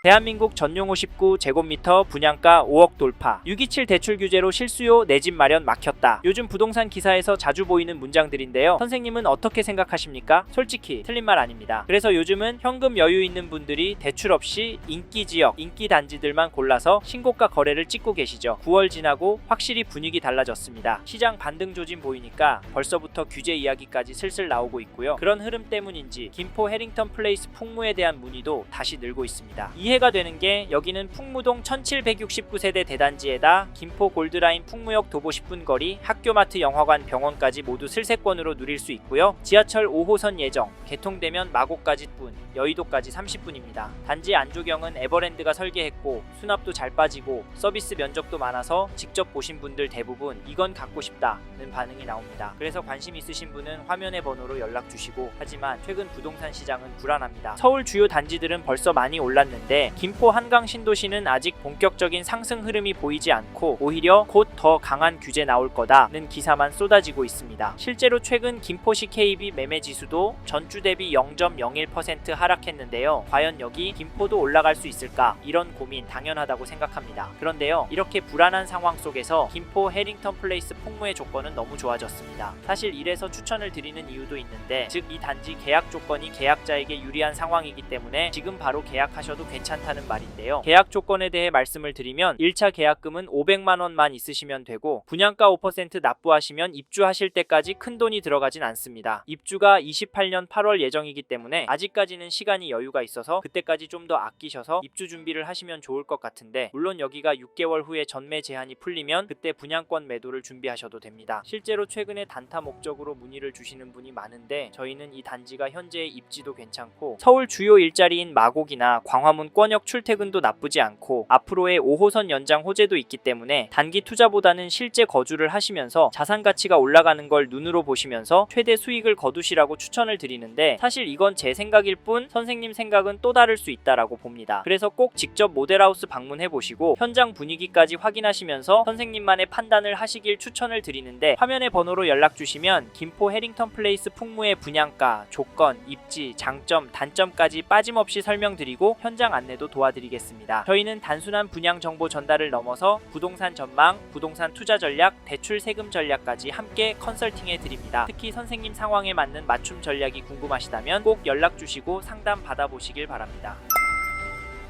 대한민국 전용 59제곱미터 분양가 5억 돌파. 627 대출 규제로 실수요 내 집 마련 막혔다. 요즘 부동산 기사에서 자주 보이는 문장들인데요. 선생님은 어떻게 생각하십니까? 솔직히 틀린 말 아닙니다. 그래서 요즘은 현금 여유 있는 분들이 대출 없이 인기 지역, 인기 단지들만 골라서 신고가 거래를 찍고 계시죠. 9월 지나고 확실히 분위기 달라졌습니다. 시장 반등 조짐 보이니까 벌써부터 규제 이야기까지 슬슬 나오고 있고요. 그런 흐름 때문인지 김포 해링턴 플레이스 풍무에 대한 문의도 다시 늘고 있습니다. 이해가 되는 게 여기는 풍무동 1769세대 대단지에다 김포 골드라인 풍무역 도보 10분 거리, 학교마트, 영화관, 병원까지 모두 슬세권으로 누릴 수 있고요. 지하철 5호선 예정, 개통되면 마곡까지뿐, 여의도까지 30분입니다. 단지 안조경은 에버랜드가 설계했고 수납도 잘 빠지고 서비스 면적도 많아서 직접 보신 분들 대부분 이건 갖고 싶다는 반응이 나옵니다. 그래서 관심 있으신 분은 화면의 번호로 연락 주시고, 하지만 최근 부동산 시장은 불안합니다. 서울 주요 단지들은 벌써 많이 올랐는데 김포 한강 신도시는 아직 본격적인 상승 흐름이 보이지 않고 오히려 곧 더 강한 규제 나올 거다는 기사만 쏟아지고 있습니다. 실제로 최근 김포시 KB 매매 지수도 전주 대비 0.01% 하락했는데요. 과연 여기 김포도 올라갈 수 있을까? 이런 고민 당연하다고 생각합니다. 그런데요, 이렇게 불안한 상황 속에서 김포 해링턴 플레이스 풍무의 조건은 너무 좋아졌습니다. 사실 이래서 추천을 드리는 이유도 있는데, 즉 이 단지 계약 조건이 계약자에게 유리한 상황이기 때문에 지금 바로 계약하셔도 괜찮다는 말인데요. 계약 조건에 대해 말씀을 드리면 1차 계약금은 500만원만 있으시면 되고 분양가 5% 납부하시면 입주하실 때까지 큰돈이 들어가진 않습니다. 입주가 28년 8월 예정이기 때문에 아직까지는 시간이 여유가 있어서 그때까지 좀 더 아끼셔서 입주 준비를 하시면 좋을 것 같은데, 물론 여기가 6개월 후에 전매 제한이 풀리면 그때 분양권 매도를 준비하셔도 됩니다. 실제로 최근에 단타 목적으로 문의를 주시는 분이 많은데 저희는 이 단지가 현재의 입지도 괜찮고 서울 주요 일자리인 마곡이나 광화문 권역 출퇴근도 나쁘지 않고 앞으로의 5호선 연장 호재도 있기 때문에 단기 투자보다는 실제 거주를 하시면서 자산 가치가 올라가는 걸 눈으로 보시면서 최대 수익을 거두시라고 추천을 드리는데, 사실 이건 제 생각일 뿐 선생님 생각은 또 다를 수 있다라고 봅니다. 그래서 꼭 직접 모델하우스 방문해 보시고 현장 분위기까지 확인하시면서 선생님만의 판단을 하시길 추천을 드리는데, 화면의 번호로 연락 주시면 김포 해링턴 플레이스 풍무의 분양가, 조건, 입지, 장점, 단점까지 빠짐없이 설명드리고 현장 안내도 도와드리겠습니다. 저희는 단순한 분양 정보 전달을 넘어서 부동산 전망, 부동산 투자 전략, 대출 세금 전략까지 함께 컨설팅해 드립니다. 특히 선생님 상황에 맞는 맞춤 전략이 궁금하시다면 꼭 연락 주시고 상담 받아보시길 바랍니다.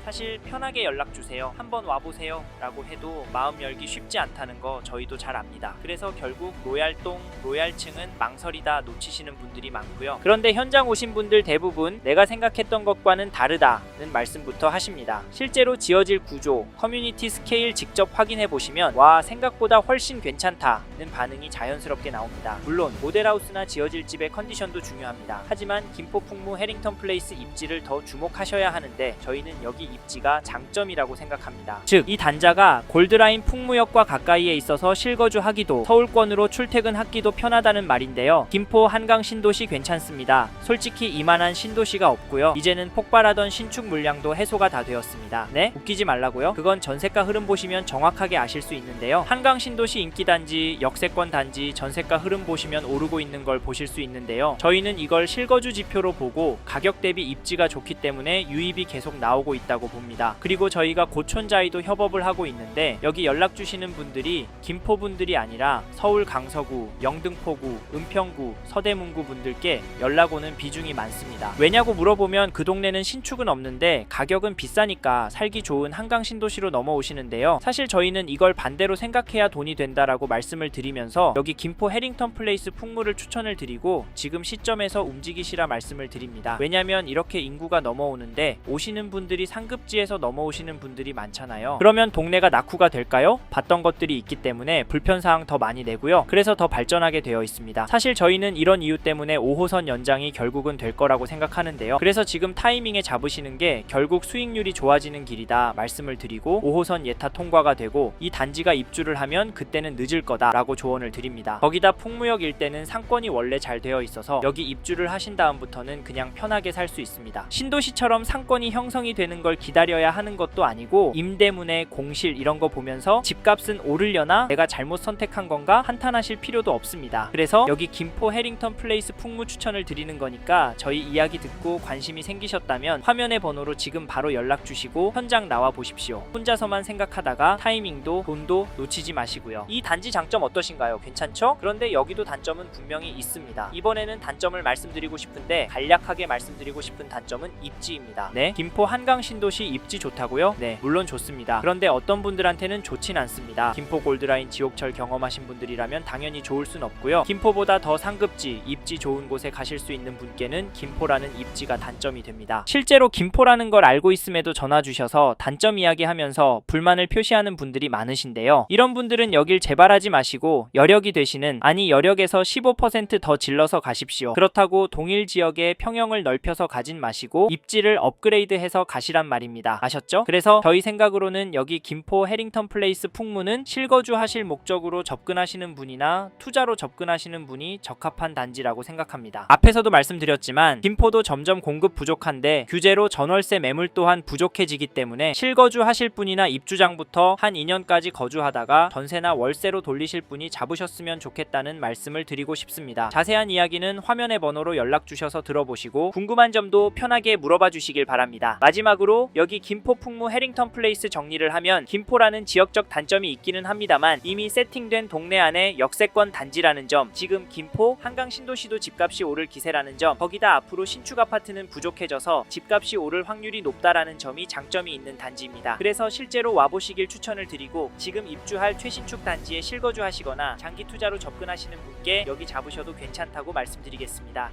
사실 편하게 연락주세요, 한번 와보세요 라고 해도 마음 열기 쉽지 않다는 거 저희도 잘 압니다. 그래서 결국 로얄동, 로얄층은 망설이다 놓치시는 분들이 많고요. 그런데 현장 오신 분들 대부분 내가 생각했던 것과는 다르다는 말씀부터 하십니다. 실제로 지어질 구조, 커뮤니티 스케일 직접 확인해 보시면 와, 생각보다 훨씬 괜찮다는 반응이 자연스럽게 나옵니다. 물론 모델하우스나 지어질 집의 컨디션도 중요합니다. 하지만 김포 풍무 해링턴 플레이스 입지를 더 주목하셔야 하는데 저희는 여기 입지가 장점이라고 생각합니다. 즉, 이 단자가 골드라인 풍무역과 가까이에 있어서 실거주하기도 서울권으로 출퇴근하기도 편하다는 말인데요. 김포 한강 신도시 괜찮습니다. 솔직히 이만한 신도시가 없고요. 이제는 폭발하던 신축 물량도 해소가 다 되었습니다. 네? 웃기지 말라고요? 그건 전세가 흐름 보시면 정확하게 아실 수 있는데요. 한강 신도시 인기단지, 역세권 단지 전세가 흐름 보시면 오르고 있는 걸 보실 수 있는데요. 저희는 이걸 실거주 지표로 보고 가격 대비 입지가 좋기 때문에 유입이 계속 나오고 있다고 봅니다. 그리고 저희가 고촌자이도 협업을 하고 있는데 여기 연락 주시는 분들이 김포 분들이 아니라 서울 강서구, 영등포구, 은평구, 서대문구 분들께 연락 오는 비중이 많습니다. 왜냐고 물어보면 그 동네는 신축은 없는데 가격은 비싸니까 살기 좋은 한강 신도시로 넘어오시는데요. 사실 저희는 이걸 반대로 생각해야 돈이 된다라고 말씀을 드리면서 여기 김포 해링턴 플레이스 풍무를 추천을 드리고 지금 시점에서 움직이시라 말씀을 드립니다. 왜냐면 이렇게 인구가 넘어오는데 오시는 분들이 상급지에서 넘어오시는 분들이 많잖아요. 그러면 동네가 낙후가 될까요? 봤던 것들이 있기 때문에 불편사항 더 많이 내고요. 그래서 더 발전하게 되어 있습니다. 사실 저희는 이런 이유 때문에 5호선 연장이 결국은 될 거라고 생각하는데요. 그래서 지금 타이밍에 잡으시는 게 결국 수익률이 좋아지는 길이다 말씀을 드리고 5호선 예타 통과가 되고 이 단지가 입주를 하면 그때는 늦을 거다 라고 조언을 드립니다. 거기다 풍무역 일대는 상권이 원래 잘 되어 있어서 여기 입주를 하신 다음부터는 그냥 편하게 살 수 있습니다. 신도시처럼 상권이 형성이 되는 걸 기다려야 하는 것도 아니고 임대문의 공실 이런 거 보면서 집값은 오르려나 내가 잘못 선택한 건가 한탄하실 필요도 없습니다. 그래서 여기 김포 해링턴 플레이스 풍무 추천을 드리는 거니까 저희 이야기 듣고 관심이 생기셨다면 화면의 번호로 지금 바로 연락 주시고 현장 나와 보십시오. 혼자서만 생각하다가 타이밍도 돈도 놓치지 마시고요. 이 단지 장점 어떠신가요? 괜찮죠? 그런데 여기도 단점은 분명히 있습니다. 이번에는 단점을 말씀드리고 싶은데 간략하게 말씀드리고 싶은 단점은 입지입니다. 네, 김포 한강 신도시 입지 좋다고요? 네, 물론 좋습니다. 그런데 어떤 분들한테는 좋진 않습니다. 김포 골드라인 지옥철 경험하신 분들이라면 당연히 좋을 순 없고요. 김포보다 더 상급지, 입지 좋은 곳에 가실 수 있는 분께는 김포라는 입지가 단점이 됩니다. 실제로 김포라는 걸 알고 있음에도 전화 주셔서 단점 이야기하면서 불만을 표시하는 분들이 많으신데요. 이런 분들은 여길 재발하지 마시고 여력이 되시는, 아니 여력에서 15% 더 질러서 가십시오. 그렇다고 동일 지역에 평형을 넓혀서 가진 마시고 입지를 업그레이드해서 가시란 말입니다. 아셨죠? 그래서 저희 생각으로는 여기 김포 해링턴 플레이스 풍무는 실거주 하실 목적으로 접근하시는 분이나 투자로 접근하시는 분이 적합한 단지라고 생각합니다. 앞에서도 말씀드렸지만 김포도 점점 공급 부족한데 규제로 전월세 매물 또한 부족해지기 때문에 실거주 하실 분이나 입주장부터 한 2년까지 거주하다가 전세나 월세로 돌리실 분이 잡으셨으면 좋겠다는 말씀을 드리고 싶습니다. 자세한 이야기는 화면의 번호로 연락 주셔서 들어보시고 궁금한 점도 편하게 물어봐 주시길 바랍니다. 마지막으로 여기 김포 풍무 해링턴 플레이스 정리를 하면 김포라는 지역적 단점이 있기는 합니다만 이미 세팅된 동네 안에 역세권 단지라는 점, 지금 김포 한강 신도시도 집값이 오를 기세라는 점, 거기다 앞으로 신축 아파트는 부족해져서 집값이 오를 확률이 높다라는 점이 장점이 있는 단지입니다. 그래서 실제로 와보시길 추천을 드리고 지금 입주할 최신축 단지에 실거주 하시거나 장기 투자로 접근하시는 분께 여기 잡으셔도 괜찮다고 말씀드리겠습니다.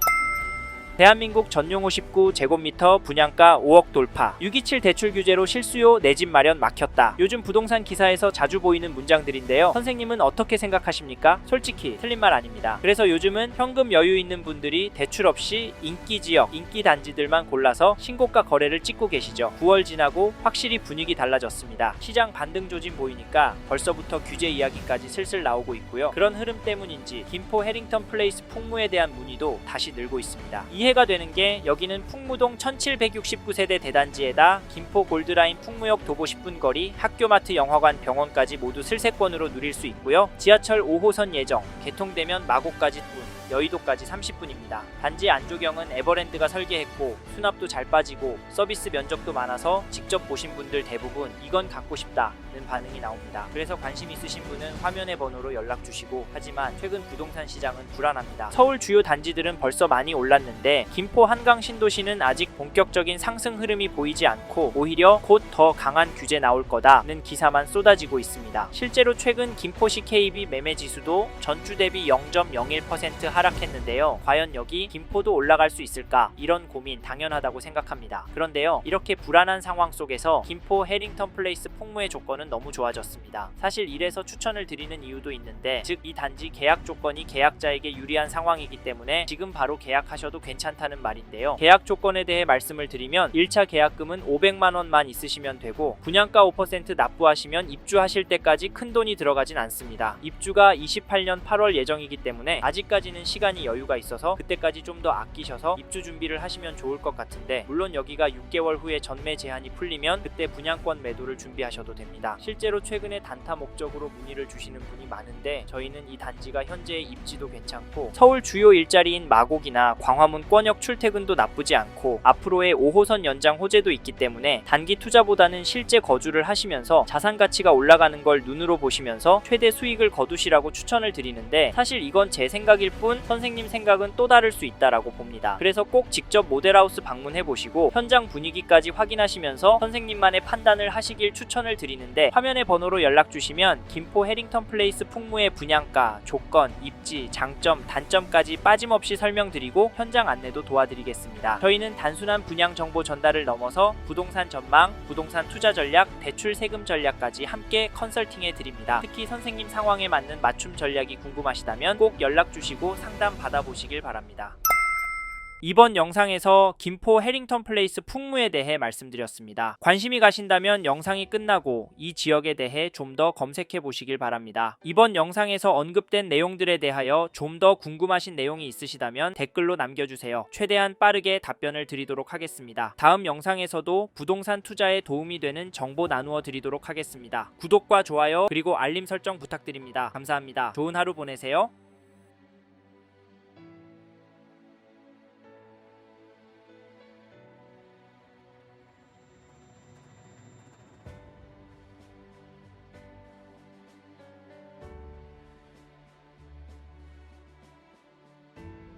대한민국 전용 59제곱미터 분양가 5억 돌파, 627 대출 규제로 실수요 내 집 마련 막혔다. 요즘 부동산 기사에서 자주 보이는 문장들인데요. 선생님은 어떻게 생각하십니까? 솔직히 틀린 말 아닙니다. 그래서 요즘은 현금 여유 있는 분들이 대출 없이 인기 지역, 인기 단지들만 골라서 신고가 거래를 찍고 계시죠. 9월 지나고 확실히 분위기 달라졌습니다. 시장 반등 조짐 보이니까 벌써부터 규제 이야기까지 슬슬 나오고 있고요. 그런 흐름 때문인지 김포 해링턴 플레이스 풍무에 대한 문의도 다시 늘고 있습니다. 이해가 되는 게 여기는 풍무동 1769세대 대단지에다 김포 골드라인 풍무역 도보 10분 거리, 학교마트, 영화관, 병원까지 모두 슬세권으로 누릴 수 있고요. 지하철 5호선 예정, 개통되면 마곡까지 여의도까지 30분입니다. 단지 안조경은 에버랜드가 설계했고 수납도 잘 빠지고 서비스 면적도 많아서 직접 보신 분들 대부분 이건 갖고 싶다는 반응이 나옵니다. 그래서 관심 있으신 분은 화면의 번호로 연락 주시고, 하지만 최근 부동산 시장은 불안합니다. 서울 주요 단지들은 벌써 많이 올랐는데 김포 한강 신도시는 아직 본격적인 상승 흐름이 보이지 않고 오히려 곧 더 강한 규제 나올 거다는 기사만 쏟아지고 있습니다. 실제로 최근 김포시 KB 매매 지수도 전주 대비 0.01% 하락했는데요. 과연 여기 김포도 올라갈 수 있을까? 이런 고민 당연하다고 생각합니다. 그런데요, 이렇게 불안한 상황 속에서 김포 해링턴 플레이스 풍무의 조건은 너무 좋아졌습니다. 사실 이래서 추천을 드리는 이유도 있는데, 즉 이 단지 계약 조건이 계약자에게 유리한 상황이기 때문에 지금 바로 계약하셔도 괜찮다는 말인데요. 계약 조건에 대해 말씀을 드리면 1차 계약금은 500만원만 있으시면 되고 분양가 5% 납부하시면 입주하실 때까지 큰 돈이 들어가진 않습니다. 입주가 28년 8월 예정이기 때문에 아직까지는 시간이 여유가 있어서 그때까지 좀 더 아끼셔서 입주 준비를 하시면 좋을 것 같은데, 물론 여기가 6개월 후에 전매 제한이 풀리면 그때 분양권 매도를 준비하셔도 됩니다. 실제로 최근에 단타 목적으로 문의를 주시는 분이 많은데 저희는 이 단지가 현재의 입지도 괜찮고 서울 주요 일자리인 마곡이나 광화문 권역 출퇴근도 나쁘지 않고 앞으로의 5호선 연장 호재도 있기 때문에 단기 투자보다는 실제 거주를 하시면서 자산 가치가 올라가는 걸 눈으로 보시면서 최대 수익을 거두시라고 추천을 드리는데, 사실 이건 제 생각일 뿐 선생님 생각은 또 다를 수 있다라고 봅니다. 그래서 꼭 직접 모델하우스 방문해 보시고 현장 분위기까지 확인하시면서 선생님만의 판단을 하시길 추천을 드리는데, 화면의 번호로 연락 주시면 김포 해링턴 플레이스 풍무의 분양가, 조건, 입지, 장점, 단점까지 빠짐없이 설명드리고 현장 안내도 도와드리겠습니다. 저희는 단순한 분양 정보 전달을 넘어서 부동산 전망, 부동산 투자 전략, 대출 세금 전략까지 함께 컨설팅해 드립니다. 특히 선생님 상황에 맞는 맞춤 전략이 궁금하시다면 꼭 연락 주시고 상담 받아보시길 바랍니다. 이번 영상에서 김포 해링턴 플레이스 풍무에 대해 말씀드렸습니다. 관심이 가신다면 영상이 끝나고 이 지역에 대해 좀 더 검색해 보시길 바랍니다. 이번 영상에서 언급된 내용들에 대하여 좀 더 궁금하신 내용이 있으시다면 댓글로 남겨주세요. 최대한 빠르게 답변을 드리도록 하겠습니다. 다음 영상에서도 부동산 투자에 도움이 되는 정보 나누어 드리도록 하겠습니다. 구독과 좋아요 그리고 알림 설정 부탁드립니다. 감사합니다. 좋은 하루 보내세요.